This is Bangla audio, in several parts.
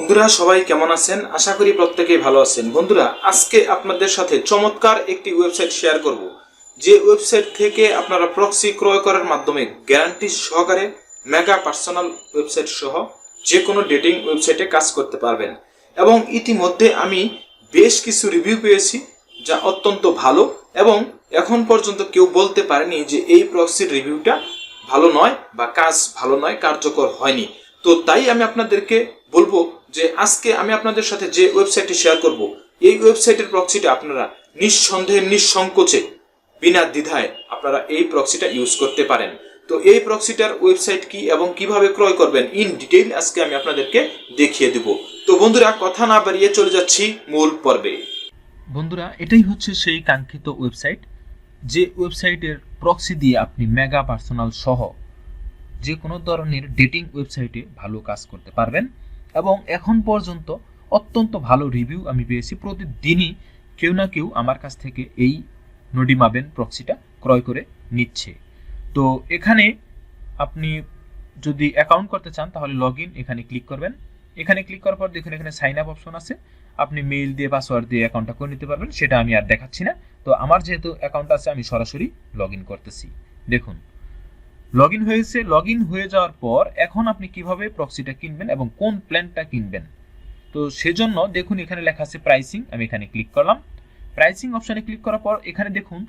বন্ধুরা সবাই কেমন আছেন? আশা করি প্রত্যেকেই ভালো আছেন। বন্ধুরা আজকে আপনাদের সাথে চমৎকার একটি ওয়েবসাইট শেয়ার করব, যে ওয়েবসাইট থেকে আপনারা প্রক্সি ক্রয় করার মাধ্যমে গ্যারান্টি সহকারে মেগা পার্সোনাল ওয়েবসাইট সহ যে কোনো ডেটিং ওয়েবসাইটে কাজ করতে পারবেন। এবং ইতিমধ্যে আমি বেশ কিছু রিভিউ পেয়েছি যা অত্যন্ত ভালো, এবং এখন পর্যন্ত কেউ বলতে পারেনি যে এই প্রক্সির রিভিউটা ভালো নয় বা কাজ ভালো নয়, কার্যকর হয়নি। তো তাই আমি আপনাদেরকে বলবো যে আজকে আমি আপনাদের সাথে যে ওয়েবসাইটটি শেয়ার করব, এই ওয়েবসাইটের প্রক্সিটা আপনারা নিঃসন্দেহে নিঃসংকোচে বিনা দ্বিধায় আপনারা এই প্রক্সিটা ইউজ করতে পারেন। তো এই প্রক্সিটার ওয়েবসাইট কি এবং কিভাবে ক্রয় করবেন ইন ডিটেইল আজকে আমি আপনাদেরকে দেখিয়ে দেব। তো বন্ধুরা কথা না বাড়িয়ে চলে যাচ্ছি মূল পর্বে। বন্ধুরা এটাই হচ্ছে সেই কাঙ্ক্ষিত ওয়েবসাইট, যে ওয়েবসাইটের প্রক্সি দিয়ে আপনি মেগা পার্সোনাল সহ যে কোনো ধরনের ডেটিং ওয়েবসাইটে ভালো কাজ করতে পারবেন। এবং এখন পর্যন্ত অত্যন্ত ভালো রিভিউ আমি পেয়েছি। প্রতিদিনই কেউ না কেউ আমার কাছ থেকে এই নডিমাবেন প্রক্সিটা ক্রয় করে নিচ্ছে। তো এখানে আপনি যদি অ্যাকাউন্ট করতে চান তাহলে লগ ইন এখানে ক্লিক করবেন। এখানে ক্লিক করার পর দেখুন এখানে সাইন আপ অপশন আছে, আপনি মেইল দিয়ে পাসওয়ার্ড দিয়ে অ্যাকাউন্টটা করে নিতে পারবেন। সেটা আমি আর দেখাচ্ছি না। তো আমার যেহেতু অ্যাকাউন্ট আছে আমি সরাসরি লগ ইন করতেছি। দেখুন লগ ইন হয়েছে। লগ ইন হয়ে যাওয়ার পর এখন আপনি কিভাবে প্রক্সিটা কিনবেন এবং কোন প্ল্যানটা কিনবেন, তো সেজন্য দেখুন এখানে লেখা আছে প্রাইসিং। আমি এখানে ক্লিক করলাম। প্রাইসিং অপশনে ক্লিক করার পর এখানে দেখুন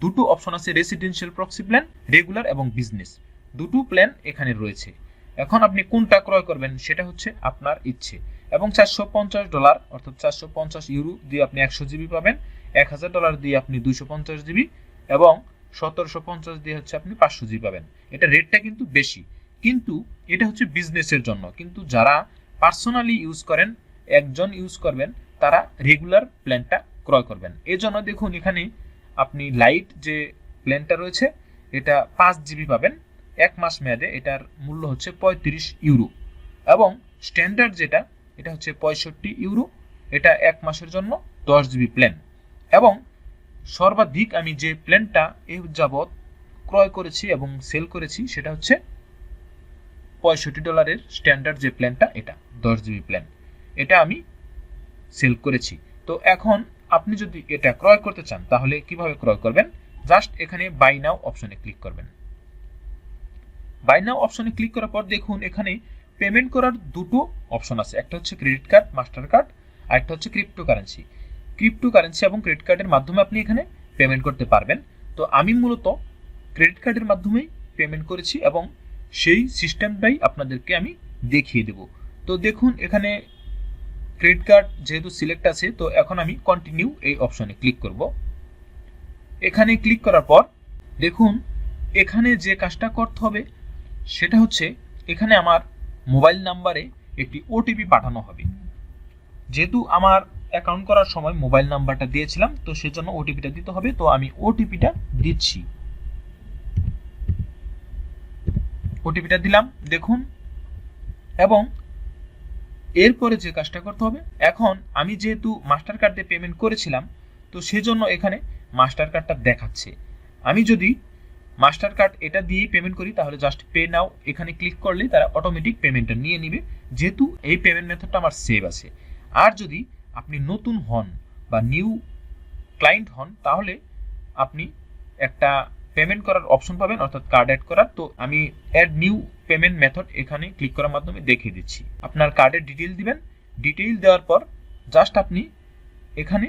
দুটো অপশন আছে, রেসিডেন্সিয়াল প্রক্সি প্ল্যান, রেগুলার এবং বিজনেস। দুটো প্ল্যান এখানে রয়েছে। এখন আপনি কোনটা ক্রয় করবেন সেটা হচ্ছে আপনার ইচ্ছে। এবং $450 অর্থাৎ 450 ইউরো দিয়ে আপনি 100 জিবি পাবেন, $1000 দিয়ে আপনি 250 জিবি, এবং 1750 দিয়ে হচ্ছে আপনি 500 জিবি পাবেন। এটা রেটটা কিন্তু বেশি, কিন্তু এটা হচ্ছে বিজনেসের জন্য। কিন্তু যারা পার্সোনালি ইউজ করেন, একজন ইউজ করবেন, তারা রেগুলার প্ল্যানটা ক্রয় করবেন। এই জন্য দেখুন এখানে আপনি লাইট যে প্ল্যানটা রয়েছে এটা 5 জিবি পাবেন 1 মাস মেয়াদে, এটার মূল্য হচ্ছে 35 ইউরো। এবং স্ট্যান্ডার্ড যেটা এটা হচ্ছে 65 ইউরো, এটা 1 মাসের জন্য 10 জিবি প্ল্যান। এবং সর্বাধিক আমি যে প্ল্যানটা এ যাবৎ ক্রয় করেছি এবং সেল করেছি সেটা হচ্ছে $65 স্ট্যান্ডার্ড যে প্ল্যানটা, এটা 10 জিবি প্ল্যান, এটা আমি সেল করেছি। তো এখন আপনি যদি এটা ক্রয় করতে চান তাহলে কিভাবে ক্রয় করবেন, জাস্ট এখানে বাই নাও অপশনে ক্লিক করবেন। বাই নাও অপশনে ক্লিক করার পর দেখুন এখানে পেমেন্ট করার দুটো অপশন আছে, একটা হচ্ছে ক্রেডিট কার্ড, মাস্টার কার্ড, আর একটা হচ্ছে ক্রিপ্টোকারেন্সি। ক্রিপ্টোকারেন্সি এবং ক্রেডিট কার্ডের মাধ্যমে আপনি এখানে পেমেন্ট করতে পারবেন। তো আমি মূলত ক্রেডিট কার্ডের মাধ্যমেই পেমেন্ট করেছি এবং সেই সিস্টেমটাই আপনাদেরকে আমি দেখিয়ে দেব। তো দেখুন এখানে ক্রেডিট কার্ড যেহেতু সিলেক্ট আছে, তো এখন আমি কন্টিনিউ এই অপশনে ক্লিক করব। এখানে ক্লিক করার পর দেখুন এখানে যে কাজটা করতে হবে সেটা হচ্ছে এখানে আমার মোবাইল নাম্বারে একটি ওটিপি পাঠানো হবে। যেহেতু আমার অ্যাকাউন্ট করার সময় মোবাইল নাম্বারটা দিয়েছিলাম, তো সেজন্য ওটিপিটা দিতে হবে। তো আমি ওটিপিটা দিচ্ছি। ওটিপিটা দিলাম দেখুন। এবং এরপরে যে কাজটা করতে হবে, এখন আমি যেহেতু মাস্টার কার্ড দিয়ে পেমেন্ট করেছিলাম, তো সেজন্য এখানে মাস্টার কার্ডটা দেখাচ্ছে। আমি যদি মাস্টার কার্ড এটা দিয়ে পেমেন্ট করি তাহলে জাস্ট পে নাও এখানে ক্লিক করলেই তারা অটোমেটিক পেমেন্টটা নিয়ে নেবে, যেহেতু এই পেমেন্ট মেথডটা আমার সেভ আছে। আর যদি আপনি নতুন হন বা নিউ ক্লায়েন্ট হন তাহলে আপনি একটা পেমেন্ট করার অপশন পাবেন, অর্থাৎ কার্ড অ্যাড করার। তো আমি অ্যাড নিউ পেমেন্ট মেথড এখানে ক্লিক করার মাধ্যমে দেখিয়ে দিচ্ছি। আপনার কার্ডের ডিটেইল দিবেন। ডিটেইল দেওয়ার পর জাস্ট আপনি এখানে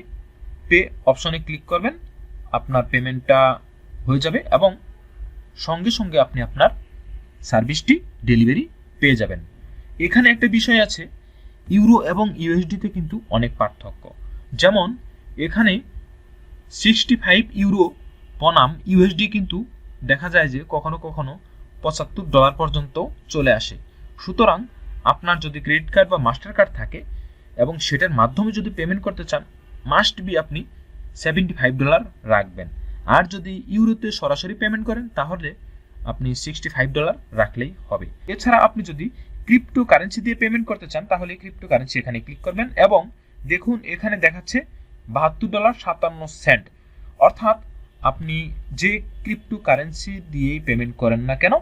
পে অপশনে ক্লিক করবেন, আপনার পেমেন্টটা হয়ে যাবে এবং সঙ্গে সঙ্গে আপনি আপনার সার্ভিসটি ডেলিভারি পেয়ে যাবেন। এখানে একটা বিষয় আছে, ইউরো এবং ইউএসডিতে কিন্তু অনেক পার্থক্য। যেমন এখানে 65 ইউরো বনাম ইউএসডি কিন্তু দেখা যায় যে কখনো কখনো $75 পর্যন্ত চলে আসে। সুতরাং আপনার যদি ক্রেডিট কার্ড বা মাস্টার কার্ড থাকে এবং সেটার মাধ্যমে যদি পেমেন্ট করতে চান, মাস্ট বি আপনি $75 রাখবেন। আর যদি ইউরোতে সরাসরি পেমেন্ট করেন তাহলে আপনি $65 রাখলেই হবে। এছাড়া আপনি যদি ক্রিপ্টো কারেন্সি দিয়ে পেমেন্ট করতে চান তাহলে ক্রিপ্টো কারেন্সি এখানে ক্লিক করবেন এবং দেখুন এখানে দেখাচ্ছে $72.57। অর্থাৎ আপনি যে ক্রিপ্টো কারেন্সি দিয়েই পেমেন্ট করেন না কেন,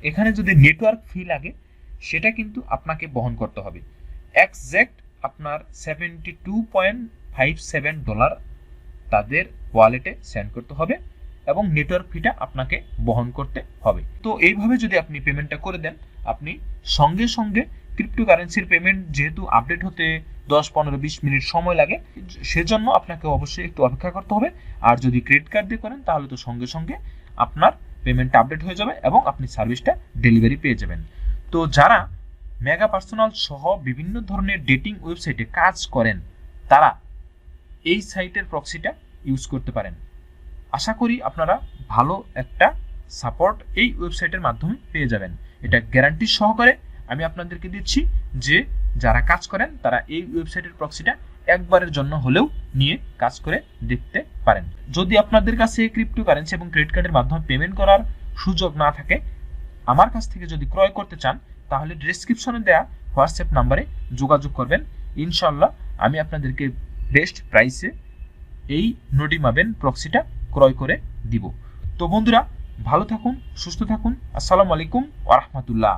এখানে যদি নেটওয়ার্ক ফি লাগে সেটা কিন্তু আপনাকে বহন করতে হবে। এক্সাক্ট আপনার $72.57 তাদের ওয়ালেটে সেন্ড করতে হবে এবং নেটওয়ার্ক ফিটা আপনাকে বহন করতে হবে। তো এইভাবে যদি আপনি পেমেন্টটা করে দেন, আপনি সঙ্গে সঙ্গে ক্রিপ্টোকারেন্সির পেমেন্ট যেহেতু আপডেট হতে 10-15-20 মিনিট সময় লাগে, সেজন্য আপনাকে অবশ্যই একটু অপেক্ষা করতে হবে। আর যদি ক্রেডিট কার্ড দিয়ে করেন তাহলে তো সঙ্গে সঙ্গে আপনার পেমেন্টটা আপডেট হয়ে যাবে এবং আপনি সার্ভিসটা ডেলিভারি পেয়ে যাবেন। তো যারা মেগা পার্সোনাল সহ বিভিন্ন ধরনের ডেটিং ওয়েবসাইটে কাজ করেন তারা এই সাইটের প্রক্সিটা ইউজ করতে পারেন। আশা করি আপনারা ভালো একটা সাপোর্ট এই ওয়েবসাইটের মাধ্যমে পেয়ে যাবেন। এটা গ্যারান্টি সহকারে আমি আপনাদেরকে দিচ্ছি যে যারা কাজ করেন তারা এই ওয়েবসাইটের প্রক্সিটা একবারের জন্য হলেও নিয়ে কাজ করে দেখতে পারেন। যদি আপনাদের কাছে ক্রিপ্টোকারেন্সি এবং ক্রেডিট কার্ডের মাধ্যমে পেমেন্ট করার সুযোগ না থাকে, আমার কাছ থেকে যদি ক্রয় করতে চান তাহলে ডেসক্রিপশনে দেওয়া হোয়াটসঅ্যাপ নাম্বারে যোগাযোগ করবেন। ইনশাল্লাহ আমি আপনাদেরকে বেস্ট প্রাইসে এই নোডিমাবেন প্রক্সিটা ক্রয় করে দিব। তো বন্ধুরা, ভালো থাকুন, সুস্থ থাকুন। আসসালামু আলাইকুম ওয়া রাহমাতুল্লাহ।